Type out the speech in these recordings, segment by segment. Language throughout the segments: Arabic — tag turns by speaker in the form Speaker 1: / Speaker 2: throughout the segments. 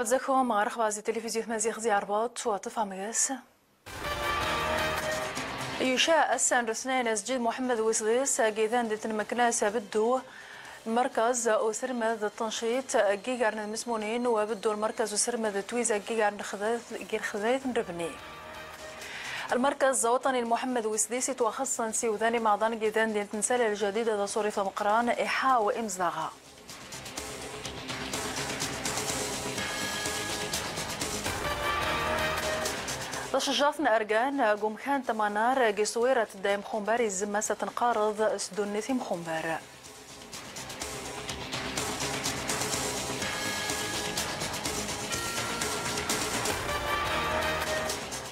Speaker 1: ترحب بكم مع رخبة تلفزيون مزيغ زي عربات وطفا مياس. يشاء السن رسنين اسجد محمد وسغيس جيدان ديتن مكناسة بدو مركز وسرمد التنشيط جيجارن المسمونين وبدو المركز وسرمد تويزا جيجارن خذايث ربني. المركز الوطني المحمد وسديسي توخصن سيوذاني مع ضان جيدان دين تنسال الجديدة صوري مقران إيحاء وإمزاغا. تشجعتنا أرجان قوم كان تمانار جسويرة دايم خنباري الزمة ستنقارض سدونيثيم خنبار.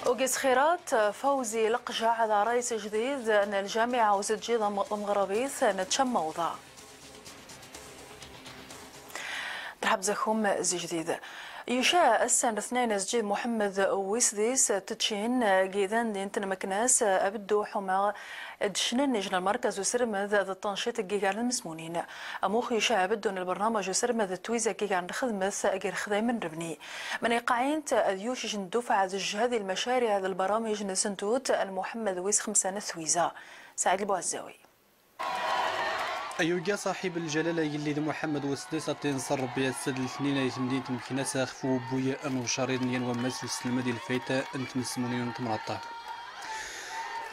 Speaker 1: وقيس خيرات فوزي لقجع على رئيس جديد أن الجامعة وزجيضة مغربيث نتشموضة. ترحب زخوم زي جديد. يشاء السنة اثنين اسجيد محمد ويسديس تتشين جيدان دينتن مكناس أبدو حما دشنن نجن المركز وسرمذ التنشيط الجيجان المسمونين أموخ يشاء بدون البرنامج وسرمذ التويزة جيجان خدمة غير خذاي من ربني من يقعين اليوش جن دفع هذه المشاريع هذا البرامج نسنتوت المحمد ويس خمسان ثويزة. سعيد البوعزاوي.
Speaker 2: أيوجا صاحب الجلالة يلي محمد وسديسة تنصر بيسد الاثنين يتمدين تمكناسا خفو بويا أنو شريط نين ومس السلمة ديال الفايتة أنت مسمونين أنت مرطة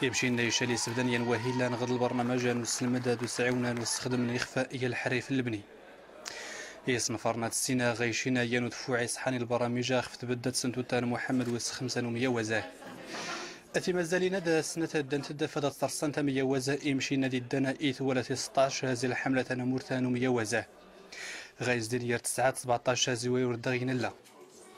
Speaker 2: يمشي لنا يشالي سبدان ينوهي نغض البرنامج أنو السلمة دادو سعونا نستخدم الإخفاء هي الحريف اللبني يسن فرنات السينا غيشينا يانو دفوعي صحاني البرامج خفت بدات سنتوتان محمد وس 500 وزاه أتي مازال ندى سنة الدنت دفدت ترسنت ميوزة يمشي نادي الدنا إيث ولا 16 هذه الحملة نمورتان ميوزة غايز دير 9 17 زوي وردغين الله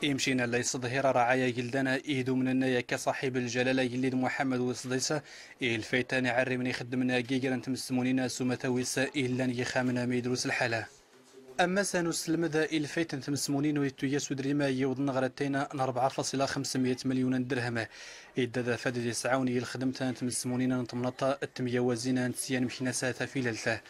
Speaker 2: يمشينا لا يصدهر رعايا جلدنا إيدو من النايا كصاحب الجلالة يليد محمد وصديسة الفيتان عري من يخدمنا جيجر انت مسمونينا سومتاويسا إلا يخامنا ميدروس الحالة أما سنسلم ذا الفيت انت مسمونين ويتويا سودريما يوضن غرتينا 4.5 مليون درهم إذا ذا فدد يسعوني الخدمة انت مسمونين انتمنطا التمية وزينا انتسيان مشناسات في للثة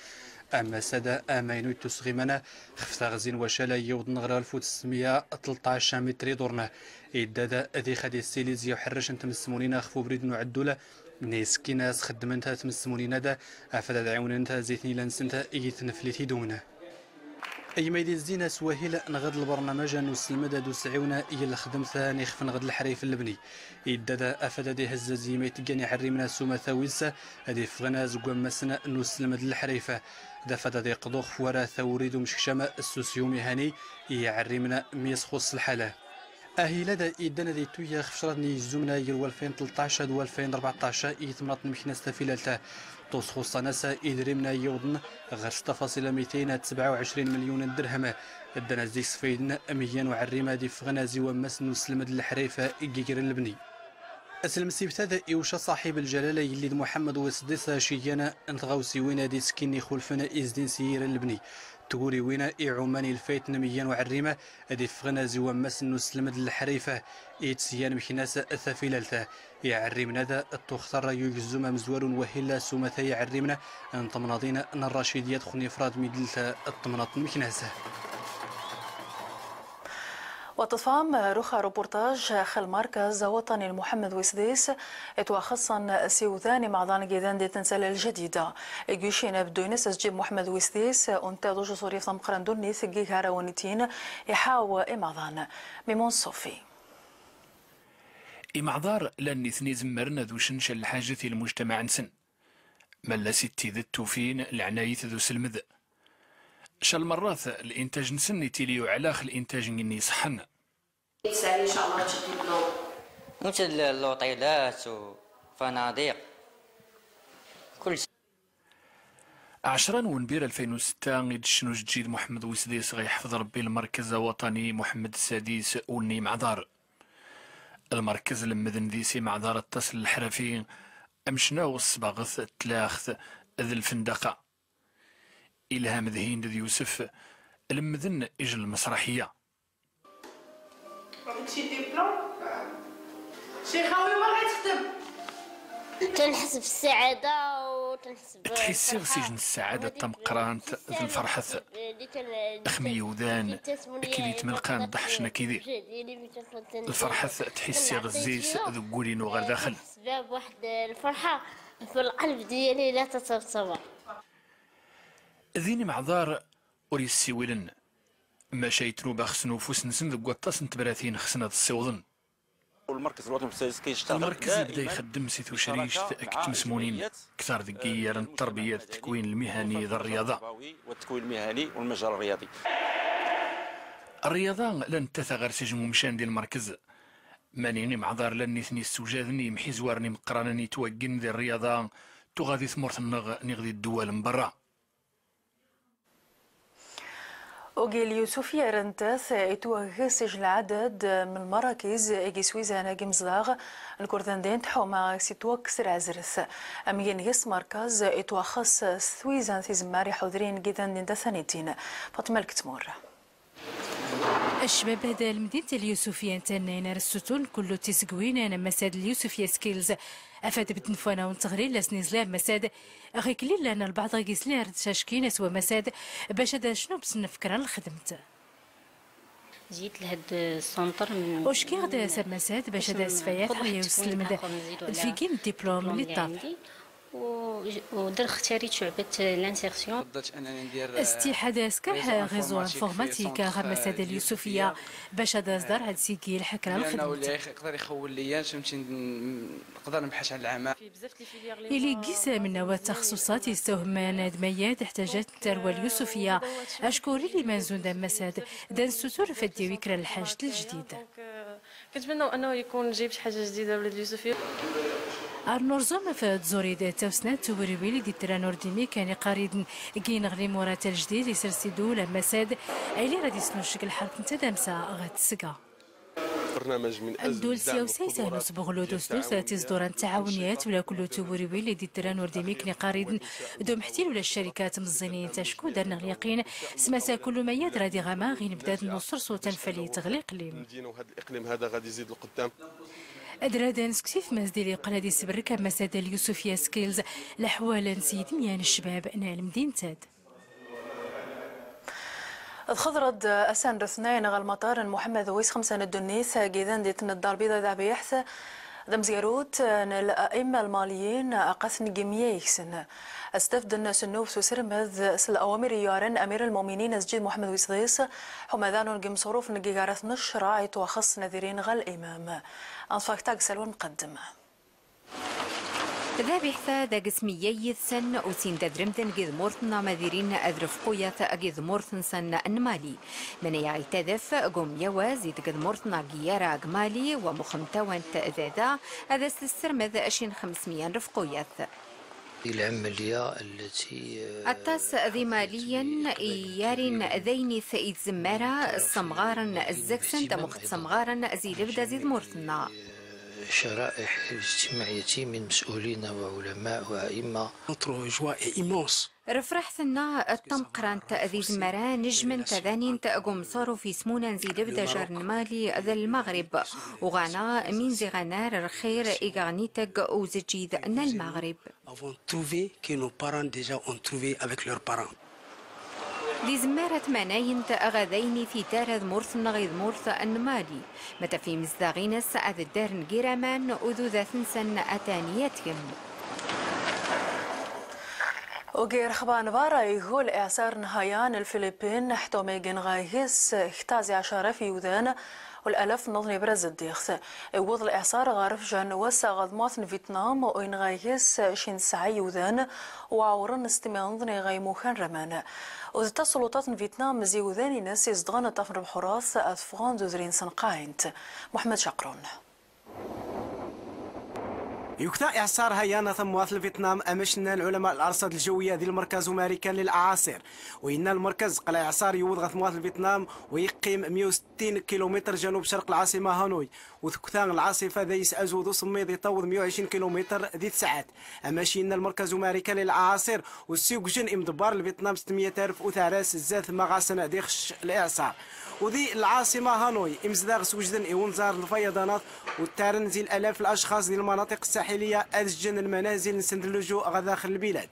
Speaker 2: أما سادا أمينو تسغيمنا خفتا غزين وشالا يوضن غرا 1913 متر دورنا إذا ذا ذي خدي السيليزيا وحرش انت مسمونين خفو بريد نعدولا نيسكي ناس خدمنتا تمسمونين دا أفدا دعون انت زيتني لانسنتا إيثنفليتي دونا أي ميدي الزينة سواهيلا نغد البرنامج نسلم دادو سعيونا إيا الخدم ثاني خف نغد الحريف اللبني إدادا أفدا دي هزا زيميت جاني حريمنا سوما ثاويسا هادي فغنا زقوام مسنا نسلم د الحريفة دا فدا دي قضوخ فورا ثوريدو مشكشامة السوسيومي هاني إيا عريمنا ميس خص الحالة أهي لدى إيدانا دي تويا خفشراتني زومنا يرو 2013 و 2014 إيثمرات مكناس تفيلالتا توس خصا ناسا إدريمنا يوضن غير 6.227 مليون درهم الدنا زيك سفيدنا أميان وعريمة دي فغنا زي ومسن وسلمد الحريفة إيجير اللبني أسلم سيبت هذا إيوشا صاحب الجلالة يلي محمد وسديسا شيانا انتغاوسي وينا دي سكيني خلفنا إزدين سيير اللبني تقولي وينا عماني الفايت نميان وعريمة أدي فغنا زي ومسن وسلمد الحريفة إيتسيان مكناسة الثفيلالتا يعرمنا ذا التوختر يجزم مزوار وهلا سومتا يعرمنا أن تمناضينا أن الرشيد يدخل إفراد ميدلتا التمناط مكناسة
Speaker 1: وتفهم رخا روبورتاج خل مركز وطني المحمد وسديس اتوخصن سيوثاني مع ضان جيدان دي تنسال الجديدة يجيشين بدوينس اسجيب محمد وسديس انتا دوج صوريف تمقرن دوني ثقي هارا ونتين يحاو امعضان ميمون صوفي
Speaker 3: إمعذار لأن اثني زمرنا ذو شنش الحاجة المجتمع نسن ملا ستي ذو التوفين العناية ذو سلمذ شال مرات الإنتاج نسن تيليو علاخ الإنتاج ني صحن
Speaker 4: يسالي إن شاء الله تجيب له
Speaker 5: مثل الأوطيلات وفنادق كل شيء
Speaker 3: 10 ونبير 2006 غيد شنو جديد محمد وسديس غيحفظ ربي المركز الوطني محمد السادس وني معذار المركز المذن ذيسي معذار التصل الحرفي أمشنا والصباغث تلاخث ذي الفندقة إلهام ذهين ذي يوسف المذن إجل المسرحية
Speaker 4: شي ديبلوم شي خاوي ما غيتخدم
Speaker 6: تنحس بالسعادة
Speaker 3: تحسي سجن السعادة تمقرانت ذي الفرحة أخمي وذان كيدي تملقان ضحشنا كيدي الفرحة تحسي غزيس ذو قولين وغير داخل
Speaker 6: سبب واحد الفرحة في القلب ديالي لا تتصور.
Speaker 3: ذيني معذار وريسي ويلن ما شيتنو باخسنو فوس نسن ذو قطاس نتبراثين خسنا الصوضن.
Speaker 7: والمركز الوطني للمستجد كيشتغل
Speaker 3: المركز بدا يخدم سيتو شريش تأكد مسمونين كثار ذكية التربية التكوين المهني ذا الرياضة
Speaker 7: والتكوين المهني والمجال الرياضي.
Speaker 3: الرياضة لن تثغر سجن مشان ديال المركز مانيني معذار لاني ثني السوجاذني محي زوارني مقرانني توقن ذي الرياضة تغادي ثمرت نغذي الدول من برا.
Speaker 1: وقيل يوسفي رنتاث يتوغ سجل عدد من المراكز يسويزانا جمزلاغ الكردندين تحوما سيتوك سرعزرث أمين يس مركز يتوخص سويزان ثيزماري حضرين جدا نندا ثانيتين. فاطمة الكتمور.
Speaker 8: الشباب هذا المدينة اليوسفية تنين رستون كله تسقوين أنا مساد اليوسفية سكيلز أفاد بتنفانا ونتغرين لسنيزلام مساد غيكلي لأن البعض غيسلين رد شاشكين سوا مساد باش هذا شنو بس نفكر الخدمت
Speaker 6: جيت لهاد السونتر من
Speaker 8: واش كي غدا ساب مساد باش هذا السفايات حيا يوصل الفيكين الدبلوم اللي طاب
Speaker 6: ودر اختاريت شعبة لانسيرسيون.
Speaker 9: فضلت انني ندير
Speaker 8: استحاده سكاح غيزو انفورماتيكا غمساد اليوسفيه باش هذا اصدار هاد سيكي الحكره الخدمه
Speaker 9: يقدر يخول ليا فهمتي نقدر نبحث على العمل
Speaker 8: اللي قيس من نواه التخصصات يستوهمان ادميات احتاجت الثروه اليوسفيه اشكوري لي منزون دام مساد دان ستور فدي وكرا الحاجه الجديد
Speaker 10: كنتمنوا انه يكون جايب شي حاجه جديده ولاد اليوسفيه.
Speaker 8: النورزوم في زوريد توسنات توريويلي دي ترانور ديمي كان قريد كين غلي مورات الجديد يسرسيدو لما ساد ايلي غادي سنو الشكل حرب تدامسا غتسكا
Speaker 11: برنامج من
Speaker 8: الدول سياسي سهل بغلو دوستوس تزدور التعاونيات ولا كل توريويلي دي ترانور ديمي كان قريد دوم حتيل ولا الشركات مزينين تشكو درنا اليقين سماسا كل ما يدرى دي غما غين بدات نصر صوتا فلي تغليق ليم
Speaker 11: وهذا الاقليم هذا غادي يزيد لقدام.
Speaker 8: أدرادان سكسيف مازديلي قلادي سبركا مساد اليوسفية سكيلز لحوال نسيد ميان الشباب نال مدينة تاد.
Speaker 1: تخضرد أسان رثنين غال مطار محمد ويس 5 الدنيث جيدان ديتن الدار البيضاء ذا بيحث دم زياروت الأئمة الماليين أقثن جميع يكسن استفد الناس النوف سرمذ سل أوامر يارن أمير المؤمنين أسجد محمد ويسديس حمدان جم صروف نجيجارث نشر وخص نذيرين غال إمام أنفاك تاج سلوى مقدمة
Speaker 12: ذا بيحثا دا قسميي سن وسين درمدن جذ مورتنا مذيرين أذرف قوية جذ مورتن سن أنمالي من يعتذف قم يوازي جذ مورتنا جيارا أجمالي ومخمتوان تأذاذا هذا السرمذ 2500 رفقوية.
Speaker 13: العملية التي
Speaker 12: التاس ذي ماليا يارين ذيني ثئيد زمارة الصمغارن الزكسن دمخت صمغارن زي لبدا زيد مورتنا
Speaker 13: شرائح الاجتماعية من مسؤولين وعلماء وأئمة.
Speaker 12: رفرحتنا التمقران تأذي زمرا نجم تذانين تأقوم صاروا في سمونا نزيد بدا جارن مالي ذا المغرب وغانا من زغنار الخير إغانيتك وزجيد أن المغرب. دي زمارة مناين تأغذين في تارذ مورث نغيذ مورث أنمالي متى في مزداغينس أذ الدار نجيرمان أذو ذا ثنسن أتانياتهم.
Speaker 1: وغير خبان بارا يقول إعصار نهايان الفلبين حتوميجن غايس اختازي عشرة في يوذان والألف نظني برز الديخ وضع الإعصار غارف جان وسا غضمات فيتنام وإن غايس شين سعي يوذان وعورن استمع نظني غاي موخان رمان وذتا سلطات فيتنام زيوذاني ناس يزدغان طفر بحراس أثفغان دوزرين سنقاينت. محمد شقرون.
Speaker 14: يكتا إعصار هيانا ثم واصل فيتنام أمشنا العلماء الأرصاد الجوية ذي المركز أمريكان للأعاصير وإن المركز قال إعصار يوضغ ثم فيتنام ويقيم 160 كيلومتر جنوب شرق العاصمة هانوي وثكتان العاصفة ذي يسأزو ذو صميد يطوض 120 كيلومتر ذي ساعات أماشي إن المركز أمريكان للأعاصير والسيوق جن إمدبار لفيتنام 600,000 وثاراس الزاث مغاسنا ديخش الإعصار وذي العاصمة هانوي إمزداغ سوجدن إيونزار الفيضانات والتارن زي الآلاف الأشخاص ذي المناطق الساحلية الساحلية أسجن المنازل نسند اللجوء غداخل البلاد.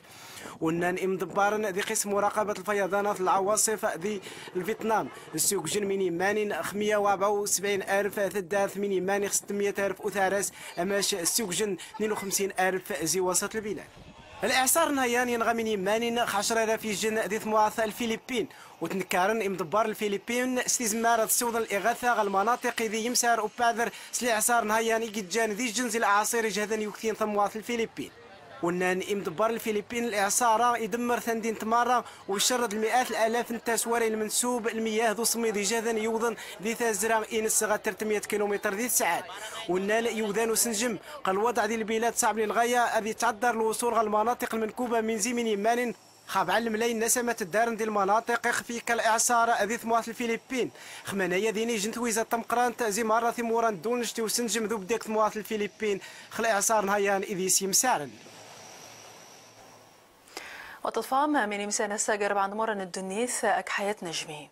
Speaker 14: ونان إمدبارن ذي قسم مراقبة الفيضانات العواصف ذي الفيتنام السوق جنميني مانين 574,000 3 ماني 600,000 أثارس أماش السوق جن 52,000 زي وسط البلاد. الإعصار نهيان ينغميني مانين 10,000 جن ذي ثمواث الفلبين وتنكارن إمدبار الفلبين استزمار تسوض الإغاثة غا المناطق ذي يمسار وبادر سلي إعصار نهيان يجان ذي جنز الأعاصير جهدن يكثين ثمواث الفلبين. ونان إمدبار الفلبين الإعصار يدمر ثندين تمارة ويشرد المئات الآلاف التسواري المنسوب المياه ذو صميد جاذن يوضن ذي ثازرا إنس غا 300 كيلومتر ذي الساعات. ونال يوذان وسنجم قال الوضع ذي البلاد صعب للغاية أذي تعذر الوصول غا المناطق المنكوبة من زمن مان خاب علم ملايين نسمة الدارن دي المناطق يخفي كالإعصار ذي ثمواث الفلبين خمانية ذيني جنت ويزا تمقرانت زي مرة ثموران دونشتي وسنجم ذو بديك ثمواث الفلبين خل إعصار نهيان إذي سيمسارن.
Speaker 1: وتطفام من إمسان الساقر عند مرن الدنيث أك حياة نجمي.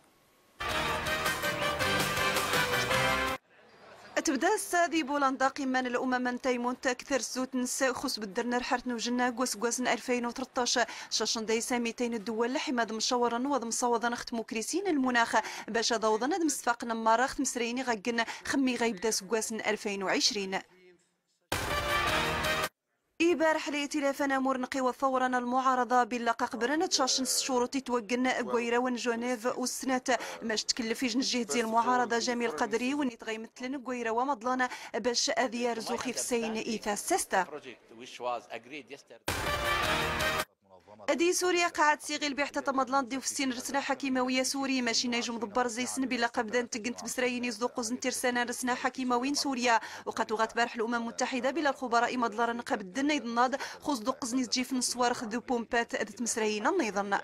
Speaker 15: تبدا السادي بولندا قمان الامم تيمون تكثر زوت نساء خص بالدرنا رحرت نوجنا قوس 2013 شاشن داي ساميتين الدول حماد مشورا وضم صوضا نختمو كريسين المناخ باش ضوضنا دمسفاقنا مارخ مسريني غقنا خمي غيبدا سكواس 2020. إبارح لائتلافنا مرنقي وثورا المعارضة باللقا قبرنا تشاشن الشروط توقن قويرة ونجونيف والسنات ماش تكلف يجن جهة زي المعارضة جميل قدري وني تغيمثلن قويرة ومضلنا باش أذيار زوخي في سين إيثا السيستا. أدي سوريا قاعد صيغي البيحتة تمضلان دي وفسين رسنا حكيموية سوري ماشي نجم ضبار زي سن بلا قبدان تقنت بسرايين يصدقوا زنتيرسانا رسنا حكيموين سوريا وقد وغات بارح الأمم المتحدة بلا الخبراء مضلار نقاب الدنا يضناد خوز دو قزني تجيف نصوار خذو بومبات أدت مسرايين النظام.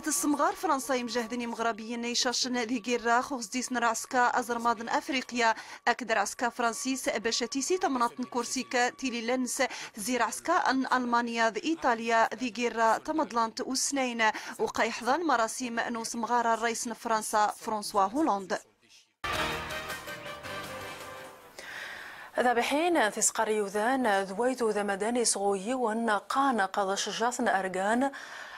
Speaker 15: الصمغار فرنسا يمجهدني مغربيين نيشاشن ذي جيرا خوز ديس نراسكا أزرماضن أفريقيا أكدر عسكا فرنسيس باشاتيسي تمناطن كورسيكا تيلي لنس زي عسكا أن ألمانيا ذي إيطاليا ذي جيرا تمضلانت وسنين وقيحضان مراسيم أنو صمغار الرئيس فرنسا فرانسوا هولاند.
Speaker 1: ذابحين تسقر يوذان ذويتو ذا مداني صغوي ونقان قضى شجاثن أرقان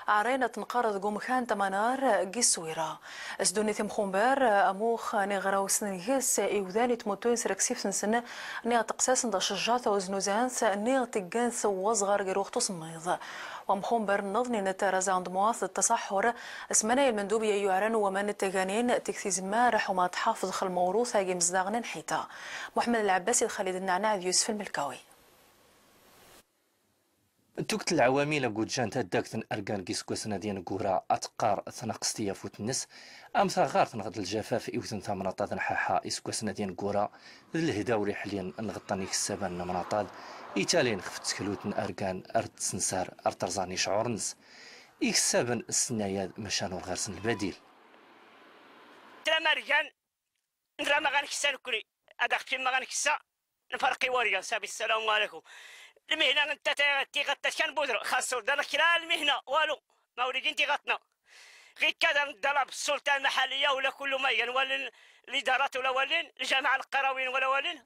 Speaker 1: عرينة نقارض قوم خان تمنار قسويرة اسدوني ثم خنبار اموخ نغراو سنغيس ايوذاني تموتوين سركسيف سنة نيغ تقساس ندى شجاثة وزنوزانس نيغ تقانس وصغر قروخ تصميض ومخنبر نظني نتارز عند مواث التصحر اسمنا المندوبية يعرن ومن التغانين تكثيز مارح وما تحافظ خل موروثة جيمز داغن حيتا. محمد العباسي الخالد النعناع يوسف الملكاوي.
Speaker 16: توكت العوامل قد جانت داكتن أرقان كيسكوسنا ديان قورا أتقار ثنقستيا فوت النس أمثا غار تنغد الجفاف إوثن ثامناطاد نحاحا إسكوسنا ديان قورا الهداوري حاليا نغطانيك السابان مناطاد إيتالين خفت سكلوتن أرقان أرد سنسار أرترزاني شعورنس إكسابن السنايا مشانور غارسن البديل
Speaker 17: تلا أرقان نرى مغانكسا نكري أداختي مغانكسا نفرقي وارقان سابي السلام عليكم. المهنة انت تيغطى كان بودر خاصو دار كلا المهنة والو مولدين تيغطنا غير كذا ندلب السلطة المحلية ولا كل ميان ولا الإدارات ولا ولين الجامعة القرويين ولا ولين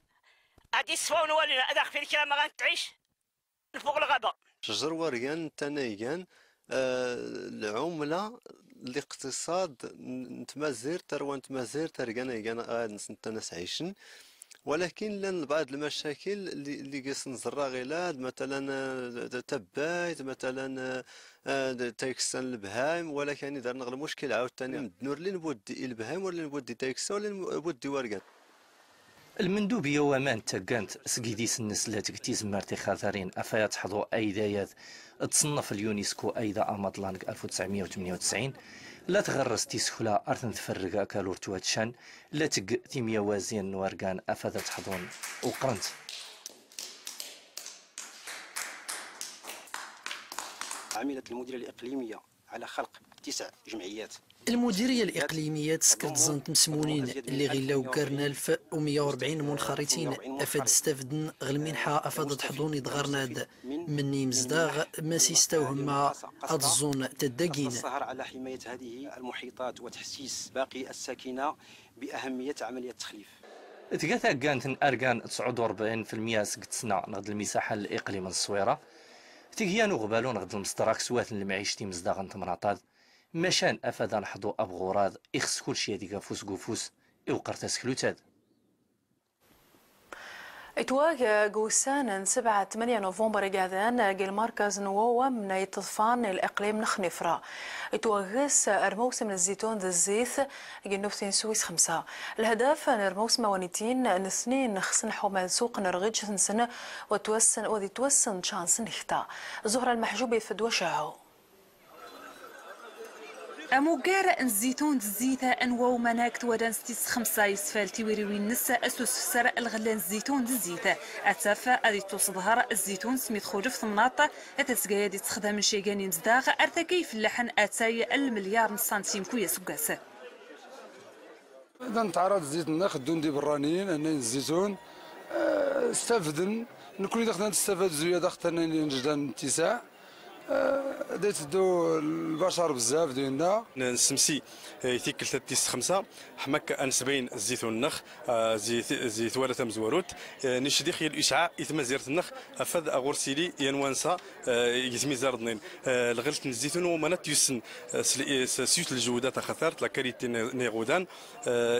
Speaker 17: هادي الصفون ولين هذا في الكلام ما غنتعيش فوق الغابة
Speaker 18: شجر وريان تنايان العملة الاقتصاد نتمازير تروان تمازير ترقانا نتناس عايشين ولكن لان بعض المشاكل اللي قاس نزرع غيلاد مثلا تبايت مثلا تايكسان البهايم ولكن يعني دارنا غير مشكل عاوتاني نور اللي نبودي البهايم ولا نبودي تايكسا ولا نبودي ورقان.
Speaker 16: المندوبية ومان تاقانت سقيديس الناس لا تكتيز مارتي خاثرين أفايا تحضو أيدايات تصنف اليونسكو أيضا أماطلانك 1998 لا تغرس تيسخلا أرثن تفرقا كالور تواتشان لا تق تيميا وازين نوارقان أفادت حضون وقرنت.
Speaker 19: عملت المديرية الإقليمية على خلق 9 جمعيات.
Speaker 13: المديرية الإقليمية تسكرت زنت مسمونين اللي غلاو كارنا 1140 منخرطين أفاد استفدن غالمنحة أفادت حضوني دغرناد مني مزداغ ما سيستوهم مع أتظن تدقين.
Speaker 19: السهر على حماية هذه المحيطات وتحسيس باقي الساكنة بأهمية عملية التخليف.
Speaker 16: تقاثا كانت أركان 49% سكت سنة نغد المساحة الإقليم الصويرة تيجيانو غبالو نغد المصدراك سوات المعيشتي مزداغن تمناطاد مشان أفادا نحضو أبغوراض إخس كل شي هذيك فوس قوفوس إوقرتا سكلوتاد
Speaker 1: اتواجه جوسان 7-8 نوفمبر قاذان جيل مركز نووة من يتضفان الإقليم نخنفرة اتواجس الموسم الزيتون ذا الزيث جيل نفتين سويس 5 الهدف الموسم ونيتين اثنين خصن حومال سوق نرغج سنة وتوسن وذي توسن شانس نختا زهرة المحجوبة في دوشاهو
Speaker 20: أموغار الزيتون الزيتة أنواو مناكت ودان 5 يسفالتي ويروين نسا أسوس فسر الغلان الزيتون الزيتة أتافا أدي تصدهر الزيتون سميت خولف ثمناطة أتسقايا دي تخدم من شيغاني مزداغ أرتكي في اللحن أتاي المليار سنتيم كويا سقاسة
Speaker 21: إذا نتعرض الزيت ناخدون دي برانيين أن الزيتون استفدن نكون داخلنا نستفاد زويا داخلنا نجدان اتساع ديت دو البشر بزاف ديالنا
Speaker 11: نسمسي يتيكل 3 حماك انسبين الزيتون النخ زيت ولا تمزوروت نشدي خير الاشعاع يتم زيرت النخ افاد اغورسيلي ينوانسا يتمي زاردنين الغلت الزيتون ومنات يسن سيوت الجودات خثرت لا كاليتي نيغودان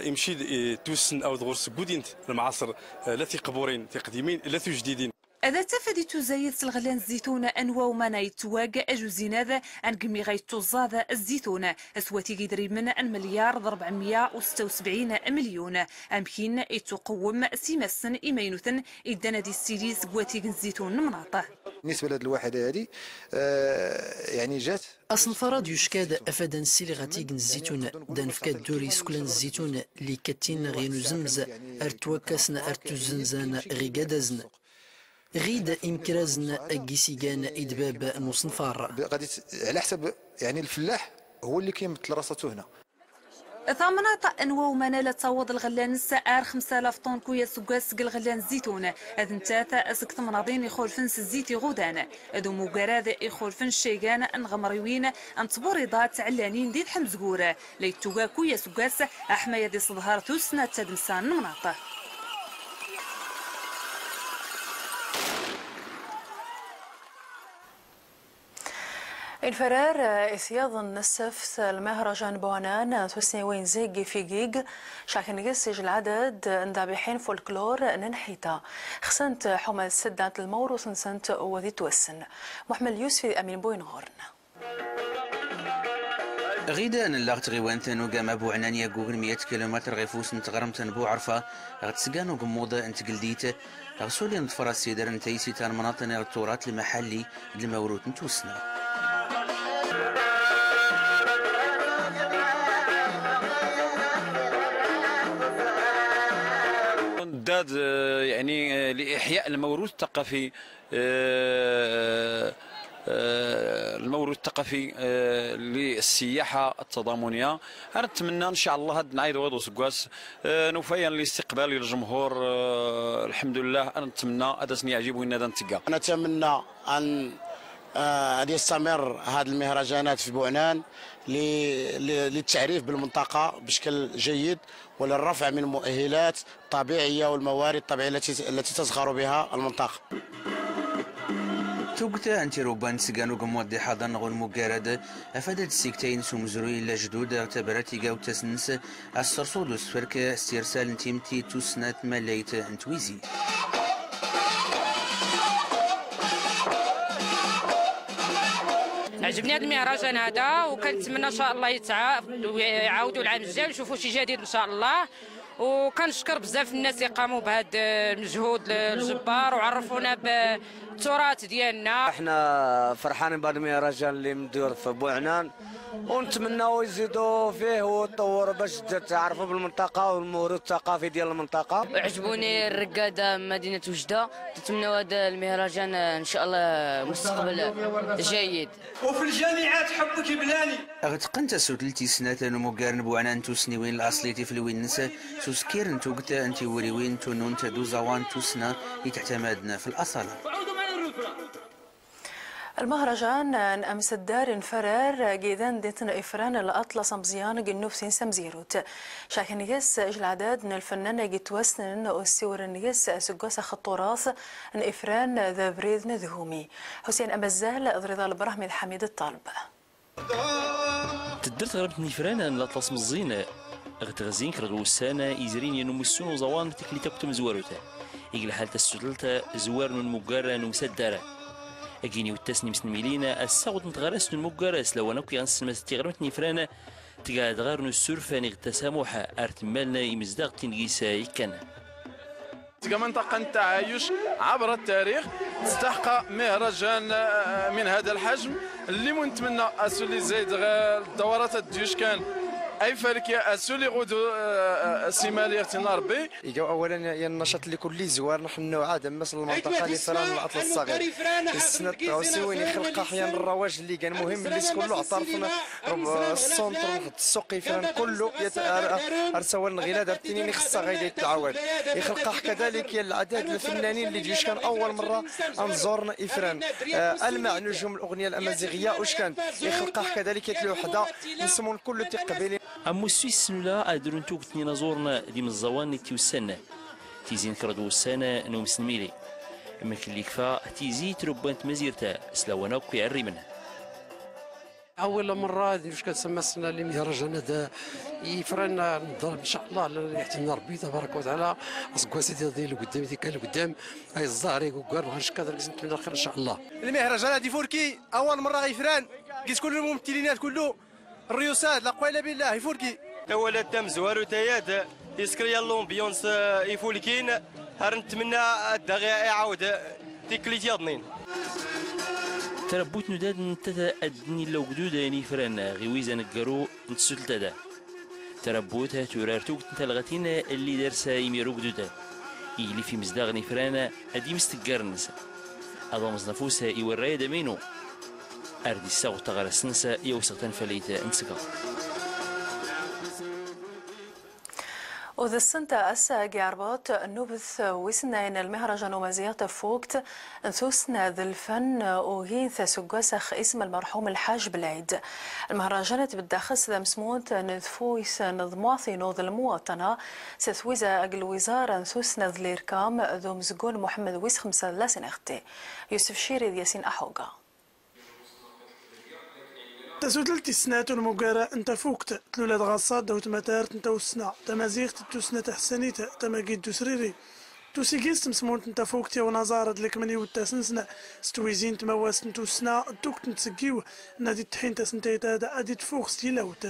Speaker 11: يمشي توسن او دغورس غودينت المعاصر لا قبورين قديمين لا جديدين
Speaker 20: إذا تفادي تزايد الغلان الزيتون أنواع ما نيتواجه أجوزين هذا عن قمي غيتوزاد الزيتون أسواتي قدري من 1,476,000,000 أمكن يتقوم سيمسن إيمينوثن إدانا دي السيليز قواتي الزيتون مناطة
Speaker 22: بالنسبة لهذه الوحدة هذه يعني جات
Speaker 13: أصل فراد يشكاد أفادن سيلغاتيق الزيتون دان فكاد دوري سكلان الزيتون اللي كاتين غينو زمز أرتوكاسن أرتوزنزان غيقادزن غيد إمكرازن أجيسيجان إدباب نصنفار
Speaker 22: غادي على حسب يعني الفلاح هو اللي كيمثل راساته هنا
Speaker 20: ثامنات أنواع منالة تعوض الغلان السعر 5000 طن كويا سكاس الغلان الزيتون هذا نتاتا أسكت مناضين يخولفن الزيت غودان هذو مقاراد يخولفن الشيغان أنغمريوين أنتبوريضات علانين ديد حمزقورة ليتوغا كويا سكاس أحمايا دي صدهار توسنا تدمسان مناطة
Speaker 1: الفرار إثياض النسف المهرجان بوانان توسني وين زيج في جيج شاكن يسج العدد ندابحين فولكلور ننحيتا خسنت حمل سدات الموروث نسنت وذي توسن محمد يوسفي أمين بوين غورنا
Speaker 23: غيدا أن اللغت غيوانتن وقام أبو عنانيا جوجل 100 كيلومتر غيفوس نتغرمتن بو عرفة غتسقانو قموضة انت قلديت غسولي نتفرى السيدر نتيسي تان مناطن التورات المحلي الموروث نتوسنا
Speaker 7: داد يعني لإحياء الموروث الثقافي الموروث الثقافي للسياحه التضامنيه. انا نتمنى ان شاء الله هاد نعيد وضو سكواس نوفيا لاستقبال الجمهور. الحمد لله انا نتمنى هذا يعجبني هذا نتلقى.
Speaker 24: انا نتمنى ان يستمر هذه المهرجانات في بوعنان للتعريف بالمنطقه بشكل جيد وللرفع من المؤهلات الطبيعيه والموارد الطبيعيه التي تزخر بها المنطقه.
Speaker 23: توقتا انتي روبان سيغانو قمودي حاضن غول مقارد افادت السيكتين سومزروي لا جدود اعتبرتي قاو تسنس السرصود وسفرك استرسال انتيمتي توسنات ملايت انتويزي.
Speaker 25: عجبني هذا المهرجان هذا وكنتمنى ان شاء الله يعاودوا العام الجاي ونشوفوا شي جديد ان شاء الله. وكنشكر بزاف الناس اللي قاموا بهذا المجهود الجبار وعرفونا بالتراث ديالنا.
Speaker 26: احنا فرحانين بهذا المهرجان اللي مدير في بوعنان ونتمناو يزيدوا فيه ويطوروا باش تعرفوا بالمنطقه والموروث الثقافي ديال المنطقه.
Speaker 27: عجبوني الرقاده مدينه وجده، نتمناو هذا المهرجان ان شاء الله مستقبل جيد.
Speaker 28: وفي الجامعات حبك بلاني
Speaker 23: اغتقنت سوتلتي سنات مقارن بوعنان توسنيوين الاصليتي في الوينس سوسكير نتوقتا انتي وريوين تونون تدو زوان توسنا يتعتمدنا في الاصاله.
Speaker 1: المهرجان أمس الدار فرار جيدان ديتن إفران الأطلس مزيان جنوب سين سمزيروت شاكن يس العداد من الفنان جيتوسن والسور يس سجوسة خطوراث إفران ذا بريد ندهومي حسين أمزال رضا البرحمي الحميد الطالب
Speaker 2: تدرت غربت نفران الأطلس مزين غتغزين كردو السنة إزرين ينمسون وزوان تكلي تكتم زواروته يقل حالة السدلة زوار مقارا ومسدرة أجيني والتسني مسنميلينا الساود نتغرس المقارس لو أنا كي غنسمس تغرمت نفرانا تقعد غير السرفة التسامح أرتمالنا يمزداغ تنقيس يكن
Speaker 3: كمنطقة التعايش عبر التاريخ تستحق مهرجان من هذا الحجم اللي نتمنى أسولي زايد الدورات الديوش كان اي فركه اسولي غدو سيماليه ربي
Speaker 4: يجاو اولا يا النشاط اللي كل زوار نحن عاد مثل المنطقه اللي فران الاطلس الصغير السنه تاوسيوين يخلق احيانا الرواج اللي كان مهم اللي كله اعترفنا السونتر السوقي فران كله ارسول غيلا درتيني خصها غير يتعاود يخلق كذلك العدد الفنانين اللي جيش كان اول مره انزورنا افران المع نجوم الاغنيه الامازيغيه واش كان يخلق كذلك الوحده نسمون كله تقبيلي
Speaker 2: أمو السويس نلا أدرون توك تنين زورنا ديم الزوان نتيو السنة تيزين كردو السنة نوم سنميلي أما كلي كفا تيزي تربانت مزيرتا سلاوانا وكي عري منها
Speaker 5: أول مرة واش كتسمى السنة اللي مهرجان هذا يفرنا نضرب إن شاء الله اللي يحتمنا ربي تبارك وتعالى أصقوا سيدي ديال القدام ديك القدام هاي الزهري وكار ما غنش كادر نتمنى الخير إن شاء الله.
Speaker 4: المهرجان هذه فوركي أول مرة غيفران قيس كل الممثلينات كله الريوسات لا قويله بالله يفولكي
Speaker 6: اولا تم زوارو تياد يسكريا لومبيونس يفولكين هر نتمنى الدغيا يعاود تيكليتي ضنين
Speaker 2: تربوت نداد نتتا ادني لو قدود يعني فران غيويزا نقرو نتسلت دا تربوتها تورارتوك نتلغتين اللي دارسا يميرو قدودا يلي في مزداغني فران ادي مستقرنس اضامز نفوسها يورايا دمينو أردي الساغ تغار السنسة يوسق تنفليت انسكا
Speaker 1: وذا السنة أسا جاربات نوبث ويسنين المهرجان ومزيات فوقت انثوسنا ذا الفن وهيث سقاسخ اسم المرحوم الحاج بالعيد المهرجانات بالداخل ذا مسموت نذفويس نظماثي نوذ المواطنة ستويزا أقل وزارة انثوسنا ذا الإركام ذو مزقون محمد ويس 5 لا سنختي يوسف شيري ياسين أحوقا
Speaker 8: تسوتلت السنات المقارة انت فوقت تلولاد غاصات دوت متارت انت وسنا تمازيغت توسنا تحسنيت تماقيد دوسريري توسيقيست مسمونت انت فوقتي ونظارت لك مني وتاسنسنا ستويزين تمواس انتو سنا توكت نتسقيو نادي تحين تسنتيتا دا ادي تفوق ستيلاوت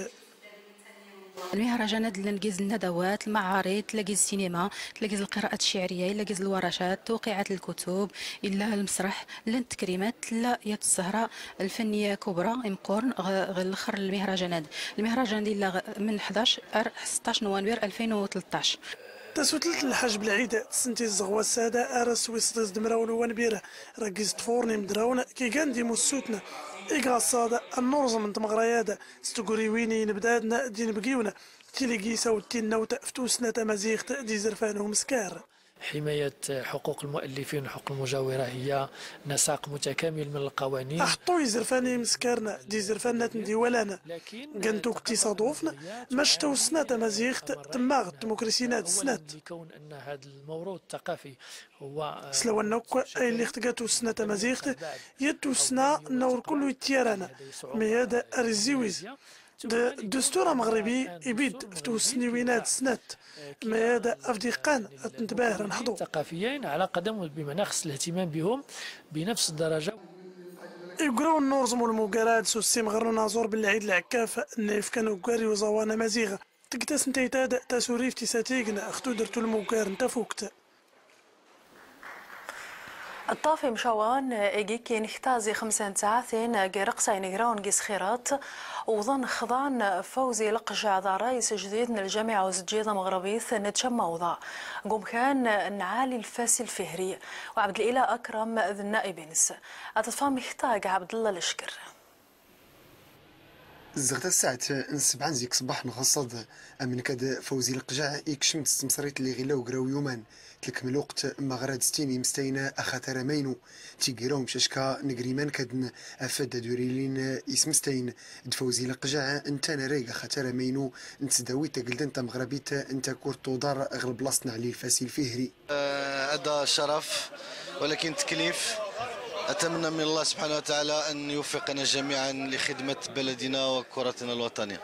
Speaker 9: المهرجانات اللي نجيز الندوات المعارض تلاقيز السينما تلاقيز القراءات الشعريه تلاقيز الورشات توقيعات الكتب الا المسرح لا التكريمات لا يد السهره الفنيه كبرى مقورن الاخر المهرجانات ديال من 16 نوفمبر 2013
Speaker 8: تسوتلت الحاج بالعيد تسنتي الزغوة السادة أرس ويسطيز دمراون ونبيرة ركز تفورني مدراون كي كان دي مسوتنا إيقا الصادة النورز من تمغريادة ستقوري ويني نبدادنا دي نبقيونا تيليقي سوتين نوتا فتوسنا تمازيغت دي زرفانو مسكار
Speaker 10: حماية حقوق المؤلفين وحقوق المجاورة هي نساق متكامل من القوانين
Speaker 8: أحطوي زرفاني مسكارنا دي زرفانا تندي ولانا قنتوك تصادوفنا ماش توسنا تمازيغت تماغ الديمقراسيات السنات
Speaker 10: يكون أن هذا الموروث الثقافي هو
Speaker 8: سلوى النوك أي اللي اختقاتو السنة تمازيغت يدو السنة نور كله يتيارانا ميادا أرزيويز دستور مغربي يبيد فتو السنوينات سنات ما هذا أفديقان تنتباه نحضو
Speaker 10: ثقافيين على قدم بمعنى خص الاهتمام بهم بنفس الدرجة
Speaker 8: يقراو النورزم والمقارات سوسي مغرو نازور بالعيد العكاف نيف كانوا قاري وزوانا مزيغة تقتاس نتايتا تاسوريف تساتيقنا اختو درتو المقار نتا فوقت
Speaker 1: الطافي مشوان إيجيكي نختازي 5 ساعات رقصة نجراون جيس خيرات وظن خضان فوزي لقجع ذا رئيس جديد من الجامعة وزجيدة مغربيث نتشمى وضع قوم كان نعالي الفاسي الفهري وعبد الإله أكرم ذي النائبينس أتفهم يختاج عبد الله الشكر
Speaker 12: الزغتا الساعة 7 زيك صباح نغصد من كاد فوزي القجع يكشمت استمصريت اللي غيلا وقراو يومان تلك من الوقت مغرد ستيني مستينا أخاتر مينو تيقيرو مشاشكا نقريمان كادن أفاد دوريلين اسمستين دفوزي القجع انت نريق أخاتر مينو انت داويت قلت انت مغربيت انت كورتو دار أغلب بلاصتنا علي الفاسيل فهري
Speaker 14: هذا شرف ولكن تكليف. أتمنى من الله سبحانه وتعالى أن يوفقنا جميعا لخدمة بلدنا وكرتنا الوطنية.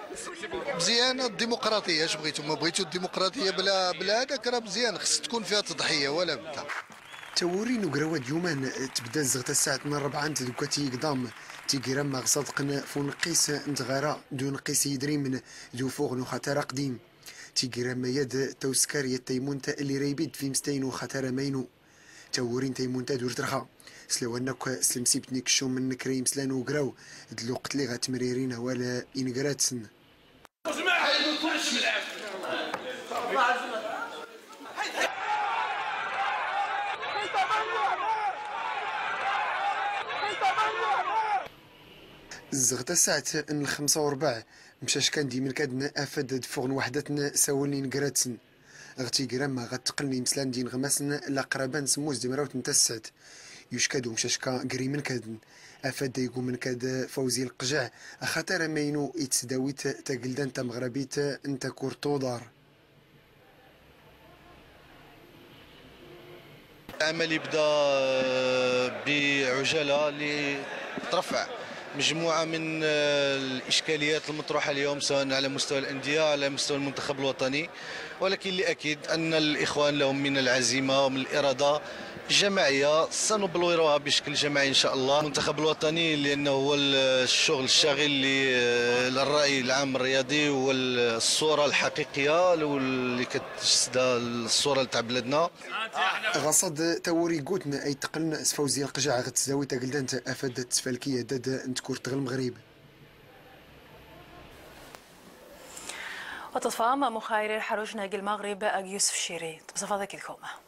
Speaker 22: مزيانة الديمقراطية، اش بغيتو ما بغيتو الديمقراطية بلا هذاك راه مزيان، خص تكون فيها تضحية ولا بدا.
Speaker 12: تورين وقراوات يومان تبدا الزغتا الساعة 4 انت دوكاتي قدام تيقيرا ما غصدقن فون قيس انت غيرا دون قيس يدري من دو فوق نو خطر قديم تيقيرا ما يد توسكارية تيمونتا اللي ريبيد في مستين وخطر مينو تورين تيمونتا دور ترخا سلو انك سلمسي بتنيك شو من كريم سلان وقراو الوقت اللي غتمريرين ولا انقراتسن الزغتا الساعة 5:15 مشاش كان ديما كادنا افاد فوغن وحدتنا ساولني نقراتسن غتي قرام غتقلني مسلان دين غماسن لاقرابان سموز ديمراوت نتا السعد يشكادو مشاشكا قريمن كادن افاد يقوم من كاد فوزي القجع اخاطر مينو يتسداويت تاقلدان تا مغربيت انت كورتو دار.
Speaker 14: العمل يبدا بعجاله لترفع مجموعه من الاشكاليات المطروحه اليوم سواء على مستوى الانديه على مستوى المنتخب الوطني، ولكن اللي اكيد ان الاخوان لهم من العزيمه ومن الاراده الجماعيه سنبلوروها بشكل جماعي ان شاء الله. المنتخب الوطني لانه هو الشغل الشاغل للراي العام الرياضي والصوره الحقيقيه اللي كتجسدها الصوره تاع بلادنا.
Speaker 12: غصد توري قوتنا اي تقلنا فوزي القجع غتزاوي تاقلدا انت افاد تفالكيه داد انت كورت غير المغرب.
Speaker 1: وتتفاهم مخاير حروجنا المغرب يوسف الشيري بصفه ذاك الكومه.